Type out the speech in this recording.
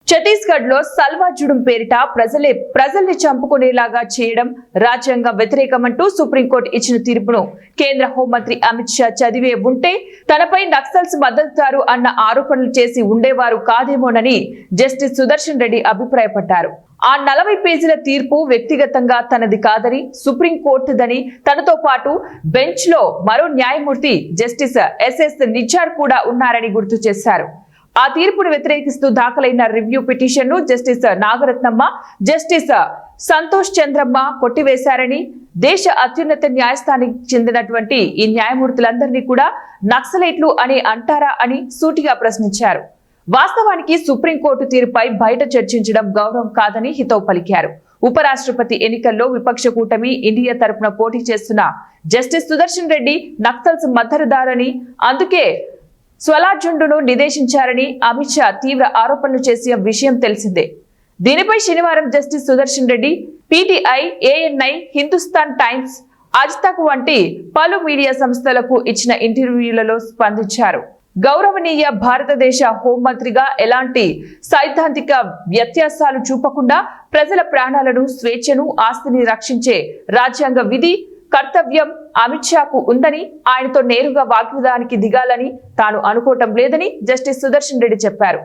ఛత్తీస్గఢ్ లో సల్వా జుడుం పేరిట ప్రజల్ని చంపుకునేలాగా చేయడం రాజ్యాంగ వ్యతిరేకమంటూ సుప్రీంకోర్టు ఇచ్చిన తీర్పును కేంద్ర హోంమంత్రి అమిత్ షా చదివే ఉంటే తనపై నక్సల్స్ మద్దతుదారు అన్న ఆరోపణలు చేసి ఉండేవారు కాదేమోనని జస్టిస్ సుదర్శన్ రెడ్డి అభిప్రాయపడ్డారు. ఆ 40 పేజీల తీర్పు వ్యక్తిగతంగా తనది కాదని సుప్రీంకోర్టుదని, తనతో పాటు బెంచ్ లో మరో న్యాయమూర్తి జస్టిస్ ఎస్ఎస్ నిజార్ కూడా ఉన్నారని గుర్తు చేశారు. ఆ తీర్పును వ్యతిరేకిస్తూ దాఖలైన రివ్యూ పిటిషన్ ను జస్టిస్ నాగరత్నమ్మ, జస్టిస్ సంతోష్ చంద్రమ్మ కొట్టివేశారని, దేశ అత్యున్నత న్యాయస్థానానికి చెందినటువంటి ఈ న్యాయమూర్తులందరినీ కూడా నక్సలైట్లు అని అంటారా అని సూటిగా ప్రశ్నించారు. వాస్తవానికి సుప్రీంకోర్టు తీర్పుపై బయట చర్చించడం గౌరవం కాదని హితవు పలికారు. ఉపరాష్ట్రపతి ఎన్నికల్లో విపక్ష కూటమి ఇండియా తరపున పోటీ చేస్తున్న జస్టిస్ సుదర్శన్ రెడ్డి నక్సల్స్ మద్దతుదారని, అందుకే స్వలాజుండును నిర్దేశించారని అమిత్ షా తీవ్ర ఆరోపణలు చేసిన విషయం తెలిసిందే. దీనిపై శనివారం justice Sudarshan Reddy PTI, ANI, Hindustan Times, Aaj Tak వంటి పలు మీడియా సంస్థలకు ఇచ్చిన ఇంటర్వ్యూలలో స్పందించారు. గౌరవనీయ భారతదేశ హోంమంత్రిగా ఎలాంటి సైద్ధాంతిక వ్యత్యాసాలు చూపకుండా ప్రజల ప్రాణాలను, స్వేచ్ఛను, ఆస్తిని రక్షించే రాజ్యాంగ విధి కర్తవ్యం అమిత్ షాకు ఉందని, ఆయనతో నేరుగా వాగ్వాదానికి దిగాలని తాను అనుకోవటం లేదని జస్టిస్ సుదర్శన్ రెడ్డి చెప్పారు.